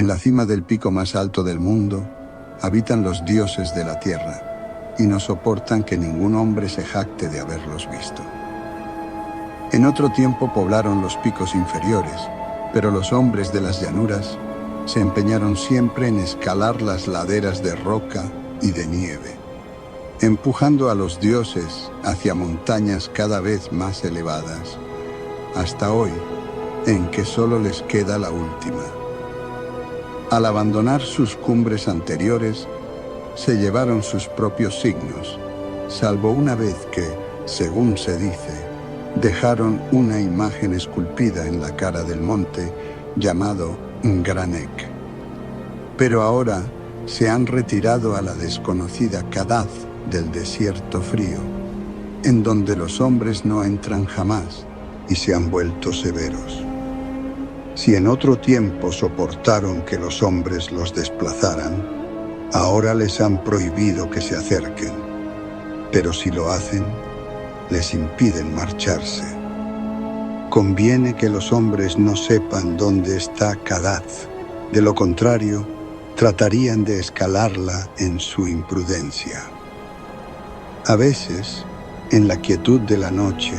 En la cima del pico más alto del mundo habitan los dioses de la tierra y no soportan que ningún hombre se jacte de haberlos visto. En otro tiempo poblaron los picos inferiores, pero los hombres de las llanuras se empeñaron siempre en escalar las laderas de roca y de nieve, empujando a los dioses hacia montañas cada vez más elevadas, hasta hoy, en que solo les queda la última. Al abandonar sus cumbres anteriores, se llevaron sus propios signos, salvo una vez que, según se dice, dejaron una imagen esculpida en la cara del monte llamado Ngranek. Pero ahora se han retirado a la desconocida Kadath del desierto frío, en donde los hombres no entran jamás, y se han vuelto severos. Si en otro tiempo soportaron que los hombres los desplazaran, ahora les han prohibido que se acerquen, pero si lo hacen, les impiden marcharse. Conviene que los hombres no sepan dónde está Kadath, de lo contrario, tratarían de escalarla en su imprudencia. A veces, en la quietud de la noche,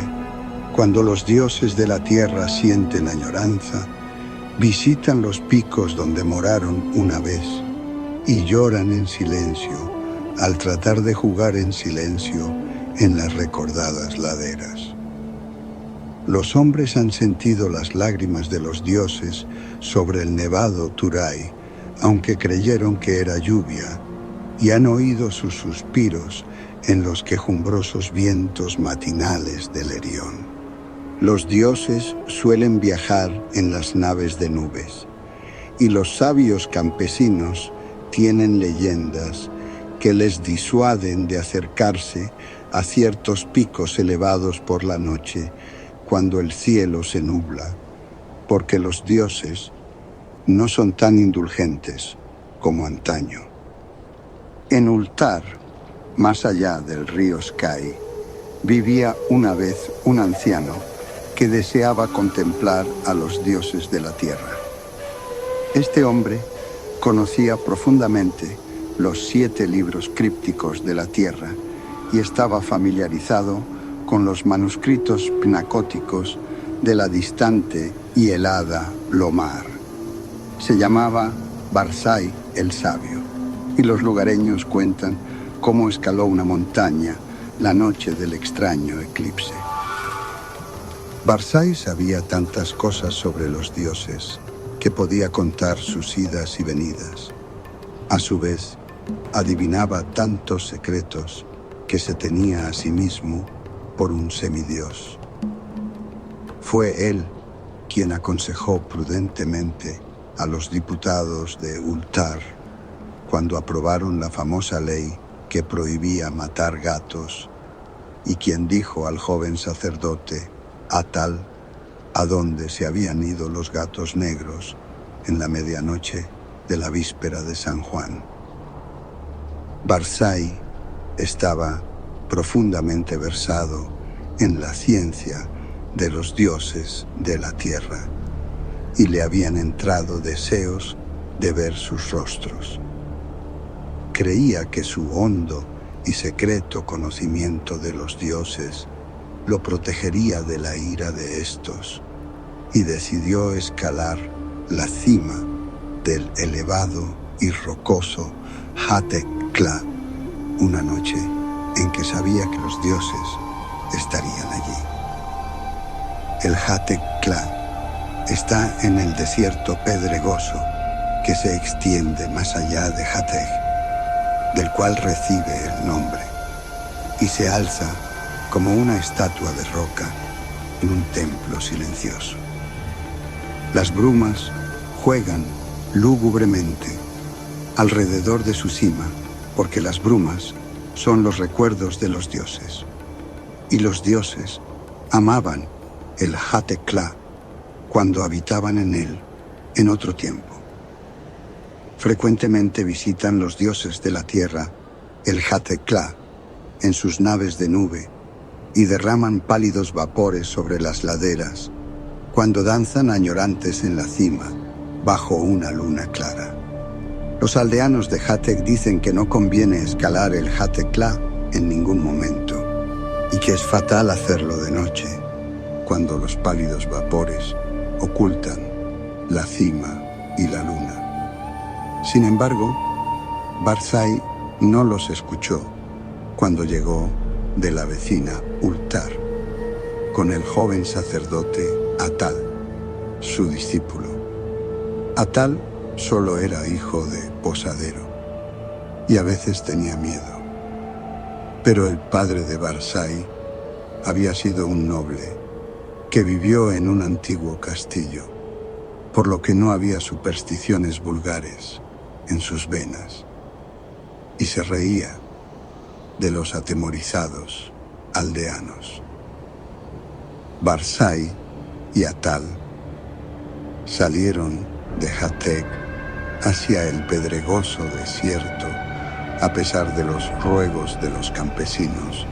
cuando los dioses de la tierra sienten añoranza, visitan los picos donde moraron una vez y lloran en silencio al tratar de jugar en silencio en las recordadas laderas. Los hombres han sentido las lágrimas de los dioses sobre el nevado Turay, aunque creyeron que era lluvia, y han oído sus suspiros en los quejumbrosos vientos matinales del Erión. Los dioses suelen viajar en las naves de nubes, y los sabios campesinos tienen leyendas que les disuaden de acercarse a ciertos picos elevados por la noche cuando el cielo se nubla, porque los dioses no son tan indulgentes como antaño. En Ultar, más allá del río Sky, vivía una vez un anciano que deseaba contemplar a los dioses de la tierra. Este hombre conocía profundamente los 7 libros crípticos de la tierra y estaba familiarizado con los manuscritos pnacóticos de la distante y helada Lomar. Se llamaba Barzai el Sabio, y los lugareños cuentan cómo escaló una montaña la noche del extraño eclipse. Barzai sabía tantas cosas sobre los dioses que podía contar sus idas y venidas. A su vez, adivinaba tantos secretos que se tenía a sí mismo por un semidios. Fue él quien aconsejó prudentemente a los diputados de Ultar cuando aprobaron la famosa ley que prohibía matar gatos, y quien dijo al joven sacerdote Atal a dónde se habían ido los gatos negros en la medianoche de la víspera de San Juan. Barzai estaba profundamente versado en la ciencia de los dioses de la tierra, y le habían entrado deseos de ver sus rostros. Creía que su hondo y secreto conocimiento de los dioses lo protegería de la ira de estos, y decidió escalar la cima del elevado y rocoso Hatekla una noche en que sabía que los dioses estarían allí. El Hatekla está en el desierto pedregoso que se extiende más allá de Hatek, del cual recibe el nombre, y se alza como una estatua de roca en un templo silencioso. Las brumas juegan lúgubremente alrededor de su cima, porque las brumas son los recuerdos de los dioses, y los dioses amaban el Hatekla cuando habitaban en él en otro tiempo. Frecuentemente visitan los dioses de la tierra el Hatekla en sus naves de nube y derraman pálidos vapores sobre las laderas cuando danzan añorantes en la cima bajo una luna clara. Los aldeanos de Hatek dicen que no conviene escalar el Hatekla en ningún momento y que es fatal hacerlo de noche, cuando los pálidos vapores ocultan la cima y la luna. Sin embargo, Barzai no los escuchó cuando llegó de la vecina Ultar con el joven sacerdote Atal, su discípulo. Atal solo era hijo de posadero y a veces tenía miedo. Pero el padre de Barzai había sido un noble que vivió en un antiguo castillo, por lo que no había supersticiones vulgares en sus venas, y se reía de los atemorizados aldeanos. Barzai y Atal salieron de Hatek hacia el pedregoso desierto a pesar de los ruegos de los campesinos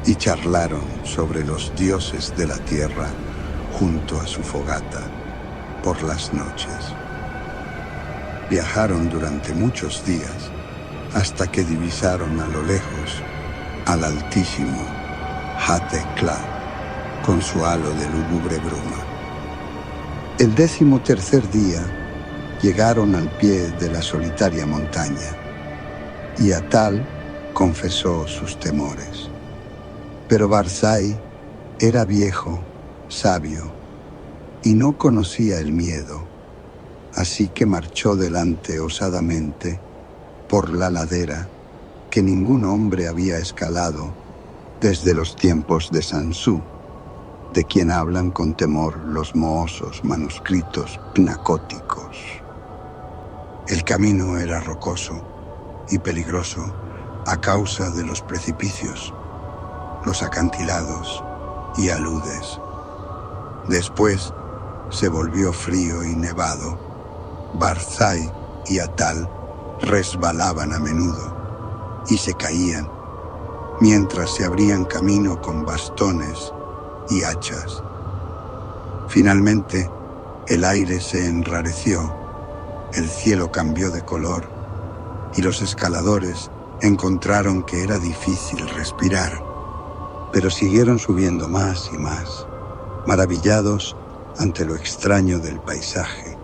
y charlaron sobre los dioses de la tierra junto a su fogata por las noches. Viajaron durante muchos días hasta que divisaron a lo lejos al altísimo Hatekla con su halo de lúgubre bruma. El 13º día llegaron al pie de la solitaria montaña y Atal confesó sus temores. Pero Barzai era viejo, sabio, y no conocía el miedo, así que marchó delante osadamente por la ladera que ningún hombre había escalado desde los tiempos de Sansú, de quien hablan con temor los mohosos manuscritos pnacóticos. El camino era rocoso y peligroso a causa de los precipicios, los acantilados y aludes. Después se volvió frío y nevado. Barzai y Atal resbalaban a menudo y se caían, mientras se abrían camino con bastones y hachas. Finalmente, el aire se enrareció, el cielo cambió de color y los escaladores encontraron que era difícil respirar, pero siguieron subiendo más y más, maravillados ante lo extraño del paisaje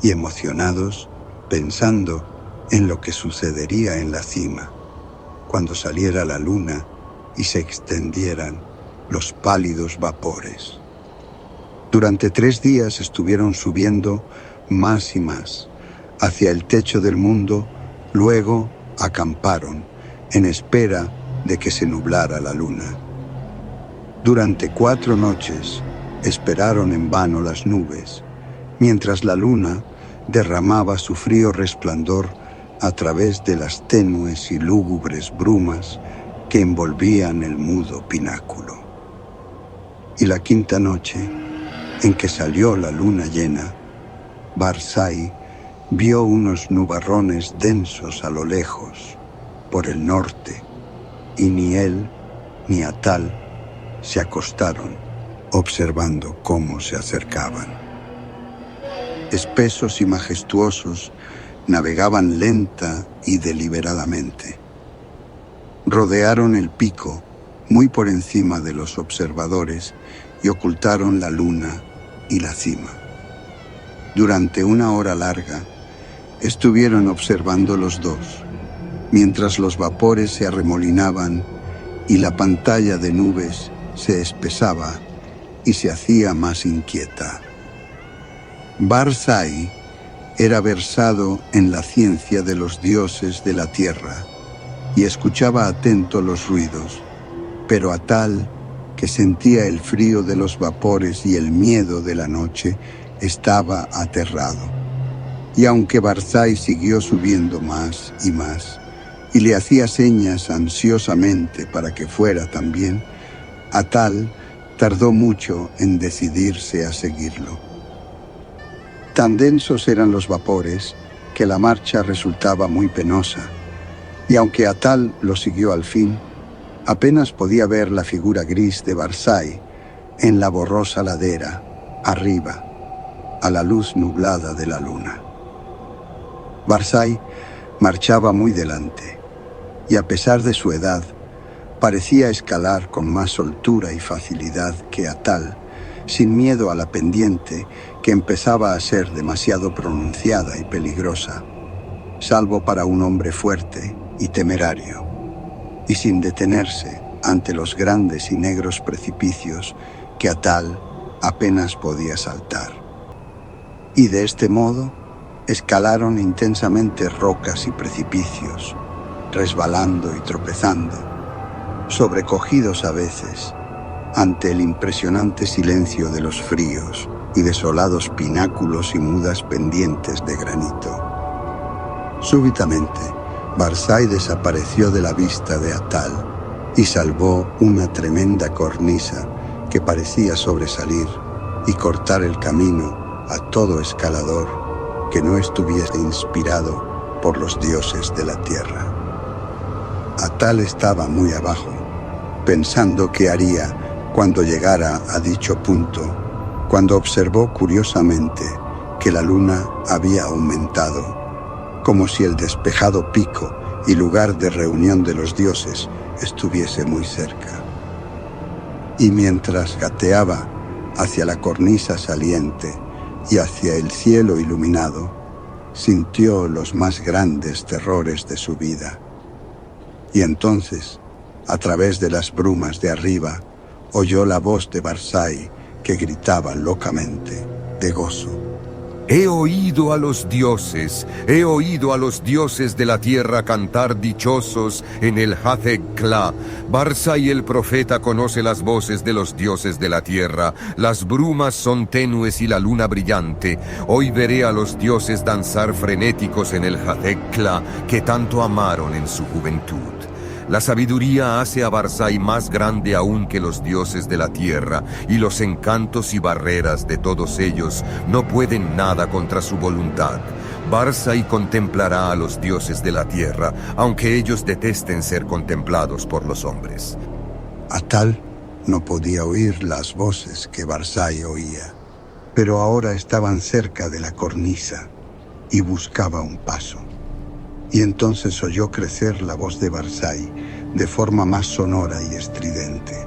y emocionados pensando en lo que sucedería en la cima, cuando saliera la luna y se extendieran los pálidos vapores. Durante 3 días estuvieron subiendo más y más hacia el techo del mundo, luego acamparon en espera de que se nublara la luna. Durante 4 noches esperaron en vano las nubes, mientras la luna derramaba su frío resplandor a través de las tenues y lúgubres brumas que envolvían el mudo pináculo. Y la 5ª noche, en que salió la luna llena, Barzai vio unos nubarrones densos a lo lejos, por el norte, y ni él ni Atal se acostaron observando cómo se acercaban. Espesos y majestuosos, navegaban lenta y deliberadamente. Rodearon el pico muy por encima de los observadores y ocultaron la luna y la cima. Durante 1 hora larga, estuvieron observando los dos, mientras los vapores se arremolinaban y la pantalla de nubes se espesaba y se hacía más inquieta. Barzai era versado en la ciencia de los dioses de la tierra y escuchaba atento los ruidos, pero Atal, que sentía el frío de los vapores y el miedo de la noche, estaba aterrado. Y aunque Barzai siguió subiendo más y más, y le hacía señas ansiosamente para que fuera también, Atal tardó mucho en decidirse a seguirlo. Tan densos eran los vapores que la marcha resultaba muy penosa, y aunque Atal lo siguió al fin, apenas podía ver la figura gris de Barzai en la borrosa ladera, arriba. a la luz nublada de la luna. Barzai marchaba muy delante, y a pesar de su edad, parecía escalar con más soltura y facilidad que Atal, sin miedo a la pendiente que empezaba a ser demasiado pronunciada y peligrosa, salvo para un hombre fuerte y temerario, y sin detenerse ante los grandes y negros precipicios que Atal apenas podía saltar. Y de este modo escalaron intensamente rocas y precipicios, resbalando y tropezando, sobrecogidos a veces ante el impresionante silencio de los fríos y desolados pináculos y mudas pendientes de granito. Súbitamente, Barzai desapareció de la vista de Atal y salvó una tremenda cornisa que parecía sobresalir y cortar el camino a todo escalador que no estuviese inspirado por los dioses de la tierra. Atal estaba muy abajo, pensando qué haría cuando llegara a dicho punto, cuando observó curiosamente que la luna había aumentado, como si el despejado pico y lugar de reunión de los dioses estuviese muy cerca. Y mientras gateaba hacia la cornisa saliente y hacia el cielo iluminado, sintió los más grandes terrores de su vida. Y entonces, a través de las brumas de arriba, oyó la voz de Barzai que gritaba locamente, de gozo. He oído a los dioses de la tierra cantar dichosos en el Hazeg-Kla. Barzai el profeta conoce las voces de los dioses de la tierra. Las brumas son tenues y la luna brillante. Hoy veré a los dioses danzar frenéticos en el Hazeg-Kla que tanto amaron en su juventud. La sabiduría hace a Barzai más grande aún que los dioses de la tierra, y los encantos y barreras de todos ellos no pueden nada contra su voluntad. Barzai contemplará a los dioses de la tierra, aunque ellos detesten ser contemplados por los hombres. Atal no podía oír las voces que Barzai oía, pero ahora estaban cerca de la cornisa y buscaba un paso. Y entonces oyó crecer la voz de Barzai de forma más sonora y estridente.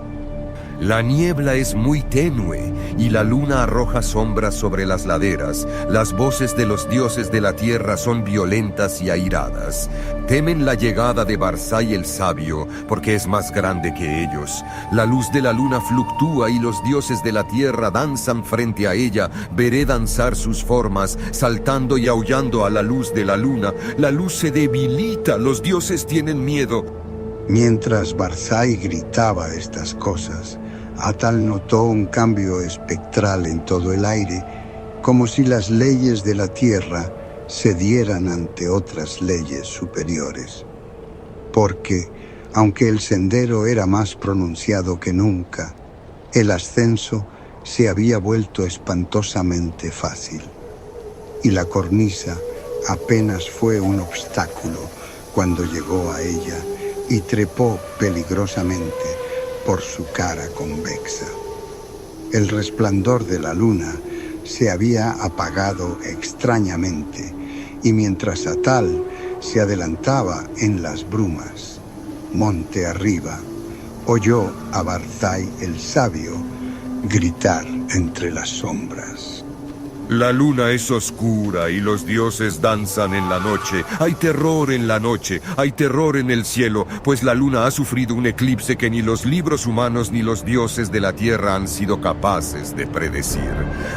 La niebla es muy tenue y la luna arroja sombras sobre las laderas. Las voces de los dioses de la tierra son violentas y airadas. Temen la llegada de Barzai el sabio, porque es más grande que ellos. La luz de la luna fluctúa y los dioses de la tierra danzan frente a ella. Veré danzar sus formas, saltando y aullando a la luz de la luna. La luz se debilita, los dioses tienen miedo. Mientras Barzai gritaba estas cosas, Atal notó un cambio espectral en todo el aire, como si las leyes de la tierra cedieran ante otras leyes superiores. Porque, aunque el sendero era más pronunciado que nunca, el ascenso se había vuelto espantosamente fácil. Y la cornisa apenas fue un obstáculo cuando llegó a ella y trepó peligrosamente por su cara convexa. El resplandor de la luna se había apagado extrañamente, y mientras Atal se adelantaba en las brumas, monte arriba, oyó a Barzai el sabio gritar entre las sombras. La luna es oscura y los dioses danzan en la noche. Hay terror en la noche, hay terror en el cielo, pues la luna ha sufrido un eclipse que ni los libros humanos ni los dioses de la tierra han sido capaces de predecir.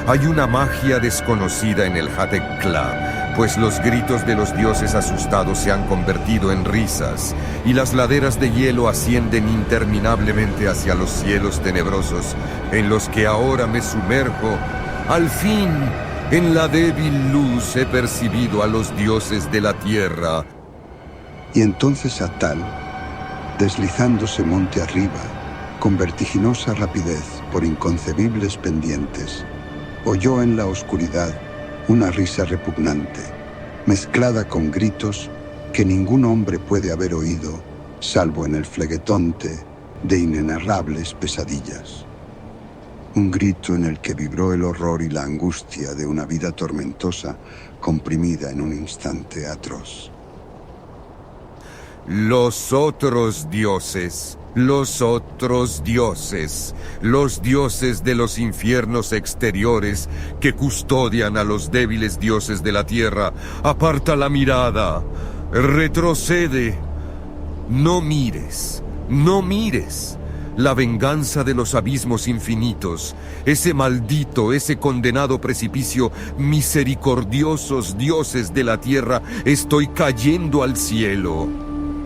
Hay una magia desconocida en el Hazeg-Kla, pues los gritos de los dioses asustados se han convertido en risas, y las laderas de hielo ascienden interminablemente hacia los cielos tenebrosos, en los que ahora me sumerjo. Al fin, en la débil luz he percibido a los dioses de la tierra. Y entonces Atal, deslizándose monte arriba, con vertiginosa rapidez por inconcebibles pendientes, oyó en la oscuridad una risa repugnante, mezclada con gritos que ningún hombre puede haber oído, salvo en el fleguetonte de inenarrables pesadillas. Un grito en el que vibró el horror y la angustia de una vida tormentosa comprimida en un instante atroz. Los otros dioses, los otros dioses, los dioses de los infiernos exteriores que custodian a los débiles dioses de la tierra. Aparta la mirada, retrocede. No mires, no mires. La venganza de los abismos infinitos, ese maldito, ese condenado precipicio, misericordiosos dioses de la tierra, estoy cayendo al cielo.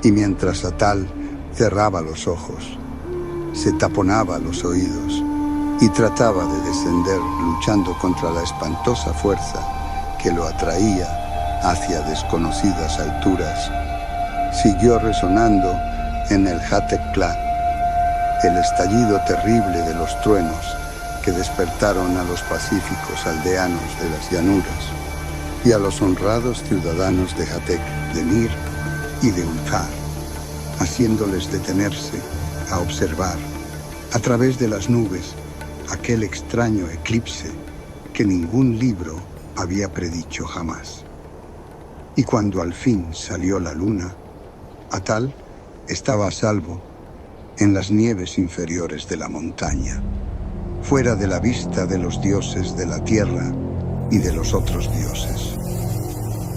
Y mientras Atal cerraba los ojos, se taponaba los oídos y trataba de descender luchando contra la espantosa fuerza que lo atraía hacia desconocidas alturas, siguió resonando en el Hatekla el estallido terrible de los truenos que despertaron a los pacíficos aldeanos de las llanuras y a los honrados ciudadanos de Hatek, de Nir y de Ulthar, haciéndoles detenerse a observar a través de las nubes aquel extraño eclipse que ningún libro había predicho jamás. Y cuando al fin salió la luna, Atal estaba a salvo en las nieves inferiores de la montaña, fuera de la vista de los dioses de la tierra y de los otros dioses.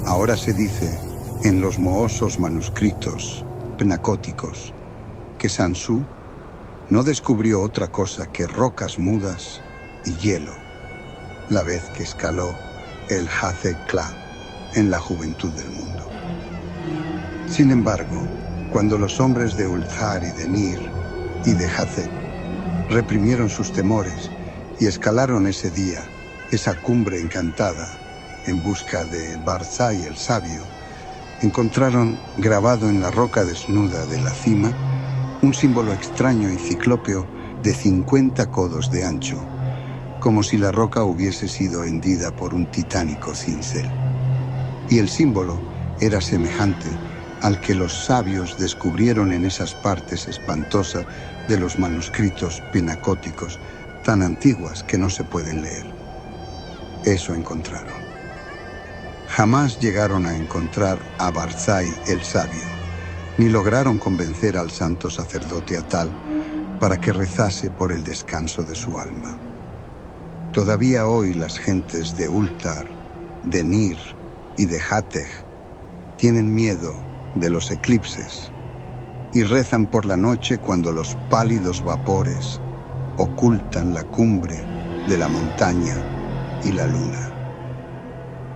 Ahora se dice en los mohosos manuscritos penacóticos que Sansú no descubrió otra cosa que rocas mudas y hielo la vez que escaló el Hathor en la juventud del mundo. Sin embargo, cuando los hombres de Ulthar y de Nir y de Hathor reprimieron sus temores y escalaron ese día esa cumbre encantada en busca de Barzai el sabio, encontraron grabado en la roca desnuda de la cima un símbolo extraño y ciclópeo de 50 codos de ancho, como si la roca hubiese sido hendida por un titánico cincel. Y el símbolo era semejante al que los sabios descubrieron en esas partes espantosas de los manuscritos pinacóticos, tan antiguas que no se pueden leer. Eso encontraron. Jamás llegaron a encontrar a Barzai el sabio, ni lograron convencer al santo sacerdote Atal para que rezase por el descanso de su alma. Todavía hoy las gentes de Ulthar, de Nir y de Hathor tienen miedo de los eclipses y rezan por la noche cuando los pálidos vapores ocultan la cumbre de la montaña y la luna.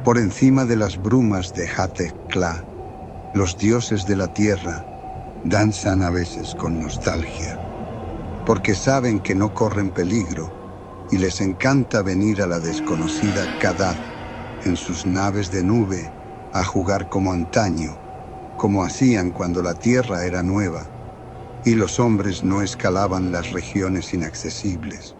Por encima de las brumas de Hatekla, los dioses de la tierra danzan a veces con nostalgia, porque saben que no corren peligro y les encanta venir a la desconocida Kadath en sus naves de nube a jugar como antaño, como hacían cuando la tierra era nueva y los hombres no escalaban las regiones inaccesibles.